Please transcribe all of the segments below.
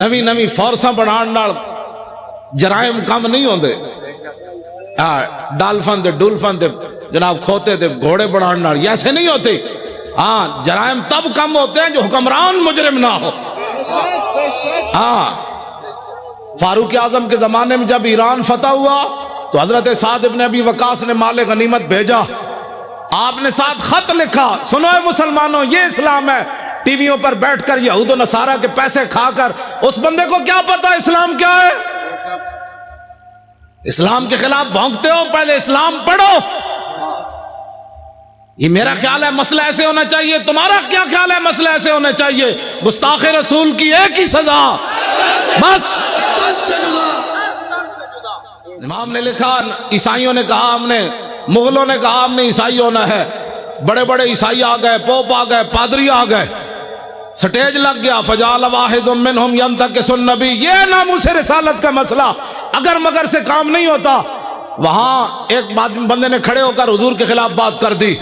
نویں نویں فورساں بڑھان نال جرائم کم نہیں ہوندے. ڈالفن دے ڈولفن دے جناب کھوتے دے گھوڑے بڑھان نال ایسے نہیں ہوتے. ہاں جرائم تب کم ہوتے ہیں جو حکمران مجرم نہ ہو. ہاں فاروق اعظم کے زمانے میں جب ایران فتح ہوا تو حضرت سعد ابن ابی وقاص نے مال غنیمت بھیجا. آپ نے ساتھ خط لکھا, سنو اے مسلمانوں یہ اسلام ہے. ٹی ویوں پر بیٹھ کر یہود و نصارہ کے پیسے کھا کر اس بندے کو کیا پتا اسلام کیا ہے؟ اسلام کے خلاف بھونکتے ہو, پہلے اسلام پڑھو. یہ میرا خیال ہے مسئلہ ایسے ہونا چاہیے. تمہارا کیا خیال ہے مسئلہ ایسے ہونا چاہیے؟ گستاخ رسول کی ایک ہی سزا بس. امام نے لکھا, عیسائیوں نے کہا ہم نے, مغلوں نے کہا ہم نے عیسائی ہونا ہے. بڑے بڑے عیسائی آ گئے, پوپ آ گئے, پادری آ گئے, سٹیج لگ گیا. فجعل واحد منہم ینتکس النبی. یہ ناموس رسالت کا مسئلہ اگر مگر سے کام نہیں ہوتا. وہاں ایک بندے نے کھڑے ہو کر حضور کے خلاف بات کر دی,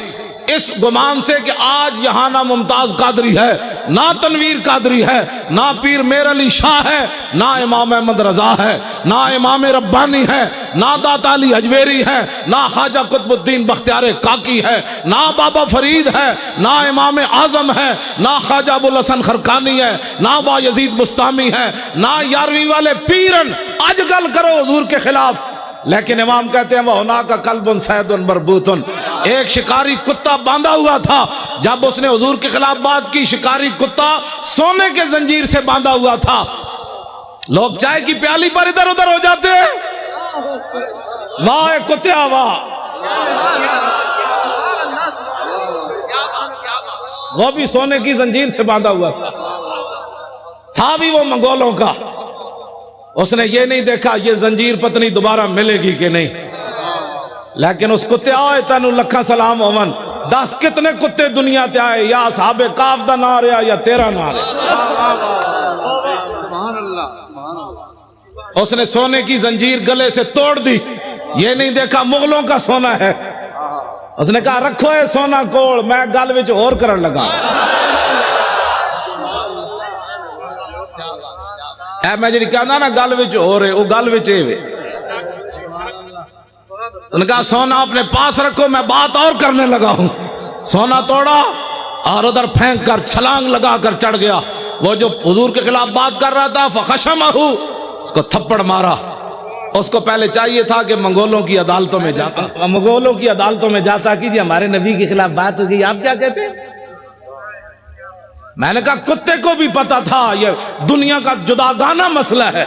اس گمان سے کہ آج یہاں نہ ممتاز قادری ہے, نہ تنویر قادری ہے, نہ پیر میر علی شاہ ہے, نہ امام احمد رضا ہے, نہ امام ربانی ہے, نہ داتا علی حجویری ہے, نہ خواجہ قطب الدین بختیار کاکی ہے, نہ بابا فرید ہے, نہ امام اعظم ہے, نہ خواجہ ابو الحسن خرقانی ہے, نہ با یزید بستامی ہے, نہ یارویں والے پیرن. آج گل کرو حضور کے خلاف. لیکن امام کہتے ہیں وَهُنَاكَ كَلْبٌ صَيْدٌ مَرْبُوطٌ. ایک شکاری کتا باندھا ہوا تھا. جب اس نے حضور کے خلاف بات کی, شکاری کتا سونے کے زنجیر سے باندھا ہوا تھا. لوگ چائے کی پیالی پر ادھر ادھر ہو جاتے ہیں. واہ کتیا واہ. وہ بھی سونے کی زنجیر سے باندھا ہوا تھا بھی وہ منگولوں کا. اس نے یہ نہیں دیکھا یہ زنجیر پتنی دوبارہ ملے گی کہ نہیں. لیکن اس کتے آئے تینو لکھا سلام اومن. 10 کتنے کتے دنیا تے آئے, یا اصحاب کاف دا نہ رہا یا تیرا نہ رہا. اس نے سونے کی زنجیر گلے سے توڑ دی. یہ نہیں دیکھا مغلوں کا سونا ہے. اس نے کہا رکھو اے سونا کوڑ, میں گل وچ اور کرن لگا. اے میں جڑی کہنا نا گل وچ ہو رہے, وہ گل وچ اے وے. انہوں نے کہا سونا اپنے پاس رکھو, میں بات اور کرنے لگا ہوں. سونا توڑا اور ادھر پھینک کر چھلانگ لگا کر چڑھ گیا. وہ جو حضور کے خلاف بات کر رہا تھا فخشمہ, اس کو تھپڑ مارا. اس کو پہلے چاہیے تھا کہ منگولوں کی عدالتوں میں جاتا, منگولوں کی عدالتوں میں جاتا کہ جی ہمارے نبی کے خلاف بات ہو گئی, آپ کیا کہتے ہیں؟ میں نے کہا کتے کو بھی پتا تھا یہ دنیا کا جداگانہ مسئلہ ہے.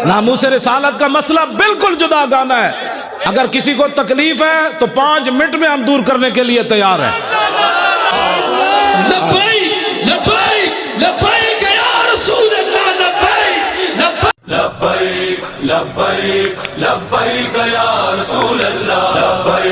ناموس رسالت کا مسئلہ بالکل جداگانہ ہے. اگر کسی کو تکلیف ہے تو 5 منٹ میں ہم دور کرنے کے لیے تیار ہیں. لبیک لبیک لبیک یا رسول اللہ, لبیک لبیک لبیک لبیک یا رسول اللہ.